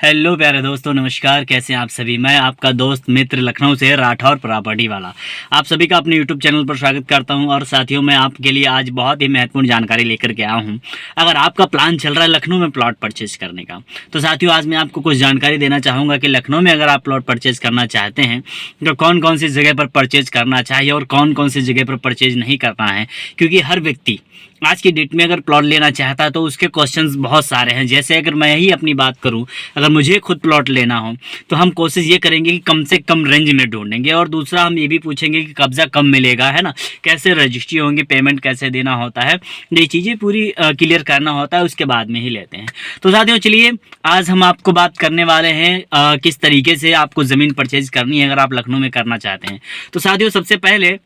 Hello प्यारे दोस्तों, नमस्कार। कैसे हैं आप सभी। मैं आपका दोस्त मित्र लखनऊ से राठौर प्रॉपर्टी वाला आप सभी का अपने यूट्यूब चैनल पर स्वागत करता हूं। और साथियों, मैं आपके लिए आज बहुत ही महत्वपूर्ण जानकारी लेकर के आया हूं। अगर आपका प्लान चल रहा है लखनऊ में प्लॉट परचेज करने का, तो साथियों आज मैं आपको कुछ जानकारी देना चाहूँगा कि लखनऊ में अगर आप प्लॉट परचेज करना चाहते हैं तो कौन कौन सी जगह पर परचेज करना चाहिए और कौन कौन सी जगह पर परचेज नहीं करना है। क्योंकि हर व्यक्ति आज की डेट में अगर प्लॉट लेना चाहता है तो उसके क्वेश्चंस बहुत सारे हैं। जैसे अगर मैं ही अपनी बात करूं, अगर मुझे खुद प्लॉट लेना हो तो हम कोशिश ये करेंगे कि कम से कम रेंज में ढूंढेंगे। और दूसरा हम ये भी पूछेंगे कि कब्जा कब मिलेगा, है ना, कैसे रजिस्ट्री होंगी, पेमेंट कैसे देना होता है, ये चीज़ें पूरी क्लियर करना होता है, उसके बाद में ही लेते हैं। तो साथियों चलिए आज हम आपको बात करने वाले हैं किस तरीके से आपको ज़मीन परचेज करनी है अगर आप लखनऊ में करना चाहते हैं। तो साथियों सबसे पहले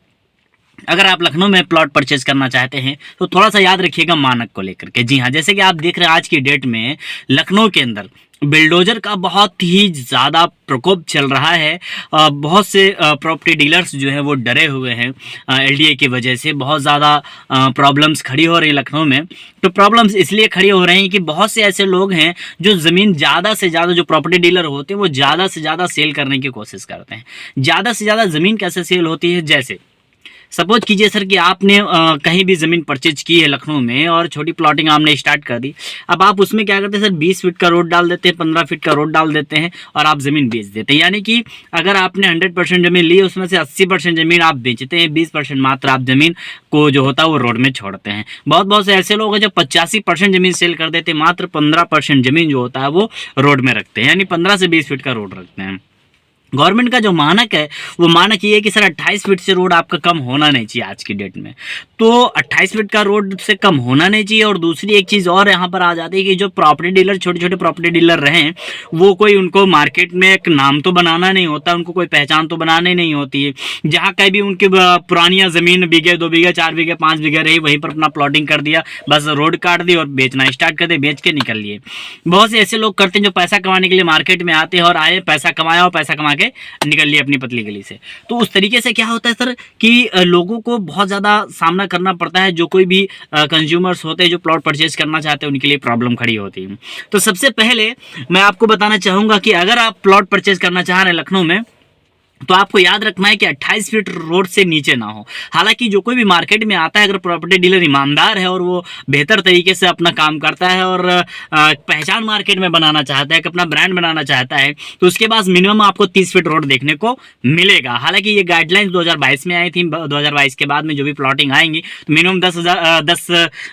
अगर आप लखनऊ में प्लॉट परचेज करना चाहते हैं तो थोड़ा सा याद रखिएगा मानक को लेकर के। जी हाँ, जैसे कि आप देख रहे हैं आज की डेट में लखनऊ के अंदर बिल्डोजर का बहुत ही ज़्यादा प्रकोप चल रहा है। बहुत से प्रॉपर्टी डीलर्स जो हैं वो डरे हुए हैं एलडीए की वजह से। बहुत ज़्यादा प्रॉब्लम्स खड़ी हो रही है लखनऊ में। तो प्रॉब्लम्स इसलिए खड़ी हो रही हैं कि बहुत से ऐसे लोग हैं जो ज़मीन ज़्यादा से ज़्यादा, जो प्रॉपर्टी डीलर होते हैं वो ज़्यादा से ज़्यादा सेल करने की कोशिश करते हैं। ज़्यादा से ज़्यादा ज़मीन कैसे सेल होती है, जैसे सपोज कीजिए सर कि आपने कहीं भी ज़मीन परचेज की है लखनऊ में और छोटी प्लॉटिंग आपने स्टार्ट कर दी। अब आप उसमें क्या करते हैं सर, 20 फीट का रोड डाल देते हैं, 15 फीट का रोड डाल देते हैं और आप ज़मीन बेच देते हैं। यानी कि अगर आपने 100% ज़मीन ली, उसमें से 80% ज़मीन आप बेचते हैं, 20% मात्र आप ज़मीन को जो होता है वो रोड में छोड़ते हैं। बहुत से ऐसे लोग हैं जो 85% ज़मीन सेल कर देते हैं, मात्र 15% ज़मीन जो होता है वो रोड में रखते हैं, यानी 15 से 20 फीट का रोड रखते हैं। गवर्नमेंट का जो मानक है वो मानक ये है कि सर 28 फीट से रोड आपका कम होना नहीं चाहिए आज की डेट में। तो 28 फीट का रोड से कम होना नहीं चाहिए। और दूसरी एक चीज़ और यहाँ पर आ जाती है कि जो प्रॉपर्टी डीलर, छोटे छोटे प्रॉपर्टी डीलर रहें, वो कोई उनको मार्केट में एक नाम तो बनाना नहीं होता, उनको कोई पहचान तो बनानी नहीं होती है। जहाँ कहीं भी उनकी पुरानियाँ ज़मीन बीघे, 2 बीघे, 4 बीघे, 5 बीघे रही, वहीं पर अपना प्लॉटिंग कर दिया, बस रोड काट दी और बेचना स्टार्ट कर दे, बेच के निकल लिए। बहुत से ऐसे लोग करते हैं जो पैसा कमाने के लिए मार्केट में आते हैं और आए, पैसा कमाया और पैसा कमा के निकल लिए अपनी पतली गली से। तो उस तरीके से क्या होता है सर कि लोगों को बहुत ज़्यादा सामना करना पड़ता है। जो कोई भी कंज्यूमर्स होते हैं जो प्लॉट परचेज करना चाहते हैं उनके लिए प्रॉब्लम खड़ी होती है। तो सबसे पहले मैं आपको बताना चाहूँगा कि अगर आप प्लॉट परचेज करना चाह रहे हैं लखनऊ में तो आपको याद रखना है कि 28 फीट रोड से नीचे ना हो। हालांकि जो कोई भी मार्केट में आता है, अगर प्रॉपर्टी डीलर ईमानदार है और वो बेहतर तरीके से अपना काम करता है और पहचान मार्केट में बनाना चाहता है, कि अपना ब्रांड बनाना चाहता है, तो उसके पास मिनिमम आपको 30 फीट रोड देखने को मिलेगा। हालांकि ये गाइडलाइंस 2022 में आई थी। 2022 के बाद में जो भी प्लॉटिंग आएंगी तो मिनिमम 10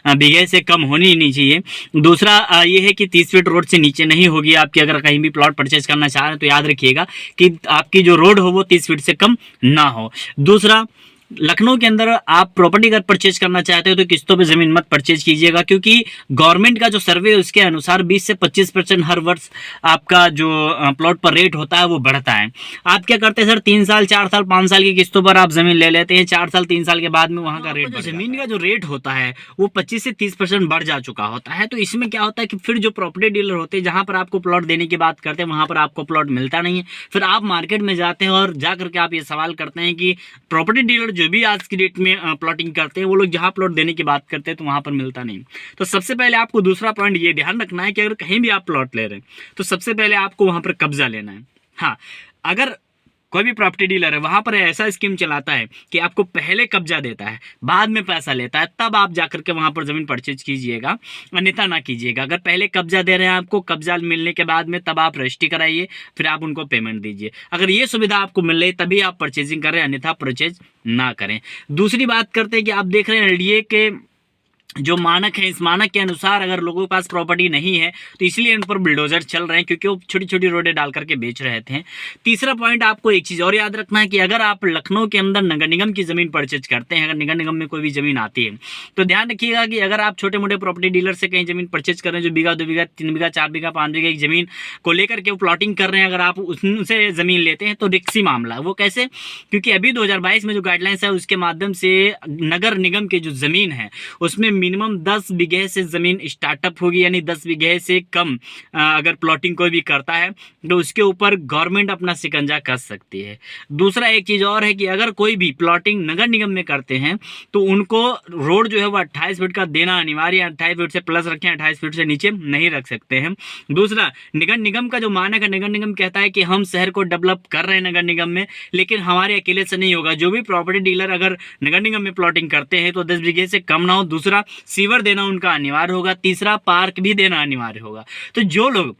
बीघे से कम होनी ही नहीं चाहिए। दूसरा ये है कि 30 फीट रोड से नीचे नहीं होगी आपकी। अगर कहीं भी प्लॉट परचेज करना चाह रहे हैं तो याद रखिएगा कि आपकी जो रोड हो वो 30 फीट से कम ना हो। दूसरा, लखनऊ के अंदर आप प्रॉपर्टी अगर परचेज करना चाहते हो तो किस्तों पे ज़मीन मत परचेज कीजिएगा, क्योंकि गवर्नमेंट का जो सर्वे है उसके अनुसार 20 से 25% हर वर्ष आपका जो प्लॉट पर रेट होता है वो बढ़ता है। आप क्या करते हैं सर, 3 साल, 4 साल, 5 साल की किस्तों पर आप ज़मीन ले लेते हैं। 4 साल, 3 साल के बाद में वहाँ का रेट, ज़मीन का जो रेट होता है वो 25 से 30% बढ़ जा चुका होता है। तो इसमें क्या होता है कि फिर जो प्रॉपर्टी डीलर होते हैं, जहाँ पर आपको प्लॉट देने की बात करते हैं, वहाँ पर आपको प्लॉट मिलता नहीं है। फिर आप मार्केट में जाते हैं और जा करके आप ये सवाल करते हैं कि प्रॉपर्टी डीलर जो भी आज की डेट में प्लॉटिंग करते हैं वो लोग जहां प्लॉट देने की बात करते हैं तो वहां पर मिलता नहीं। तो सबसे पहले आपको दूसरा पॉइंट ये ध्यान रखना है कि अगर कहीं भी आप प्लॉट ले रहे हैं तो सबसे पहले आपको वहां पर कब्जा लेना है। हाँ, अगर कोई भी प्रॉपर्टी डीलर है वहां पर ऐसा स्कीम चलाता है कि आपको पहले कब्जा देता है, बाद में पैसा लेता है, तब आप जाकर के वहां पर जमीन परचेज कीजिएगा, अन्यथा ना कीजिएगा। अगर पहले कब्जा दे रहे हैं आपको, कब्जा मिलने के बाद में तब आप रजिस्ट्री कराइए, फिर आप उनको पेमेंट दीजिए। अगर ये सुविधा आपको मिल रही तभी आप परचेजिंग करें, अन्यथा परचेज ना करें। दूसरी बात करते हैं कि आप देख रहे हैं एलडीए के जो मानक है, इस मानक के अनुसार अगर लोगों के पास प्रॉपर्टी नहीं है तो इसलिए उन पर बिल्डोजर चल रहे हैं, क्योंकि वो छोटी छोटी रोडें डाल करके बेच रहे थे। तीसरा पॉइंट आपको एक चीज़ और याद रखना है कि अगर आप लखनऊ के अंदर नगर निगम की ज़मीन परचेज करते हैं, अगर नगर निगम में कोई भी ज़मीन आती है तो ध्यान रखिएगा कि अगर आप छोटे मोटे प्रॉपर्टी डीलर से कहीं ज़मीन परचेज कर रहे हैं, जो बीघा, 2 बीघा, 3 बीघा, 4 बीघा, 5 बीघा की ज़मीन को लेकर के वो प्लॉटिंग कर रहे हैं, अगर आप उनसे ज़मीन लेते हैं तो रिक्सी मामला। वो कैसे? क्योंकि अभी 2022 में जो गाइडलाइंस है उसके माध्यम से नगर निगम की जो ज़मीन है उसमें मिनिमम 10 बीघे से ज़मीन स्टार्टअप होगी, यानी 10 बीघे से कम अगर प्लॉटिंग कोई भी करता है तो उसके ऊपर गवर्नमेंट अपना शिकंजा कस सकती है। दूसरा एक चीज़ और है कि अगर कोई भी प्लॉटिंग नगर निगम में करते हैं तो उनको रोड जो है वो 28 फीट का देना अनिवार्य है। 28 फीट से प्लस रखें, 28 फीट से नीचे नहीं रख सकते हैं। दूसरा, नगर निगम का जो मानक है, नगर निगम कहता है कि हम शहर को डेवलप कर रहे हैं नगर निगम में, लेकिन हमारे अकेले से नहीं होगा। जो भी प्रॉपर्टी डीलर अगर नगर निगम में प्लॉटिंग करते हैं तो 10 बीघे से कम ना हो। दूसरा, सीवर देना उनका अनिवार्य होगा। तीसरा, पार्क भी देना अनिवार्य होगा। तो जो लोग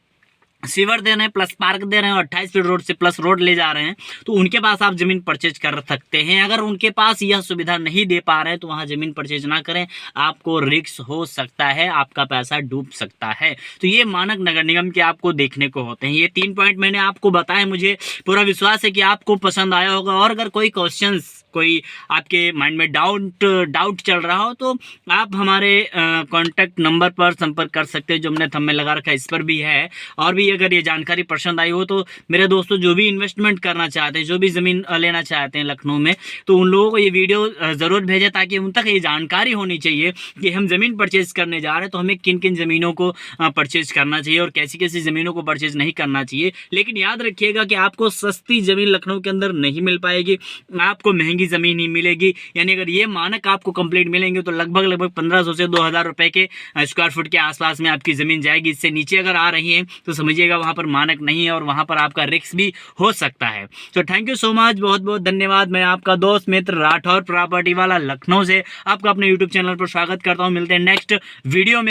सीवर दे रहे हैं प्लस पार्क दे रहे हैं और 28 फीट रोड से प्लस रोड ले जा रहे हैं तो उनके पास आप ज़मीन परचेज कर सकते हैं। अगर उनके पास यह सुविधा नहीं दे पा रहे हैं तो वहाँ ज़मीन परचेज ना करें, आपको रिस्क हो सकता है, आपका पैसा डूब सकता है। तो ये मानक नगर निगम के आपको देखने को होते हैं। ये 3 पॉइंट मैंने आपको बताए, मुझे पूरा विश्वास है कि आपको पसंद आया होगा। और अगर कोई क्वेश्चंस, कोई आपके माइंड में डाउट चल रहा हो तो आप हमारे कॉन्टैक्ट नंबर पर संपर्क कर सकते हैं, जो हमने थंबनेल लगा रखा है इस पर भी है। और भी अगर ये जानकारी पसंद आई हो तो मेरे दोस्तों, जो भी इन्वेस्टमेंट करना चाहते हैं, जो भी ज़मीन लेना चाहते हैं लखनऊ में, तो उन लोगों को ये वीडियो ज़रूर भेजें ताकि उन तक ये जानकारी होनी चाहिए कि हम ज़मीन परचेज़ करने जा रहे हैं तो हमें किन किन ज़मीनों को परचेज़ करना चाहिए और कैसी कैसी ज़मीनों को परचेज़ नहीं करना चाहिए। लेकिन याद रखिएगा कि आपको सस्ती ज़मीन लखनऊ के अंदर नहीं मिल पाएगी, आपको महंगी ज़मीन ही मिलेगी। यानी अगर ये मानक आपको कंप्लीट मिलेंगे तो लगभग 1500 से 2000 रुपए के स्क्वायर फुट के आसपास में आपकी ज़मीन जाएगी। इससे नीचे अगर आ रही है तो समझिएगा वहाँ पर मानक नहीं है और वहाँ पर आपका रिस्क भी हो सकता है। तो थैंक यू सो मच, बहुत बहुत धन्यवाद। मैं आपका दोस्त मित्र राठौर प्रॉपर्टी वाला लखनऊ से आपका अपने यूट्यूब चैनल पर स्वागत करता हूँ। मिलते हैं नेक्स्ट वीडियो में।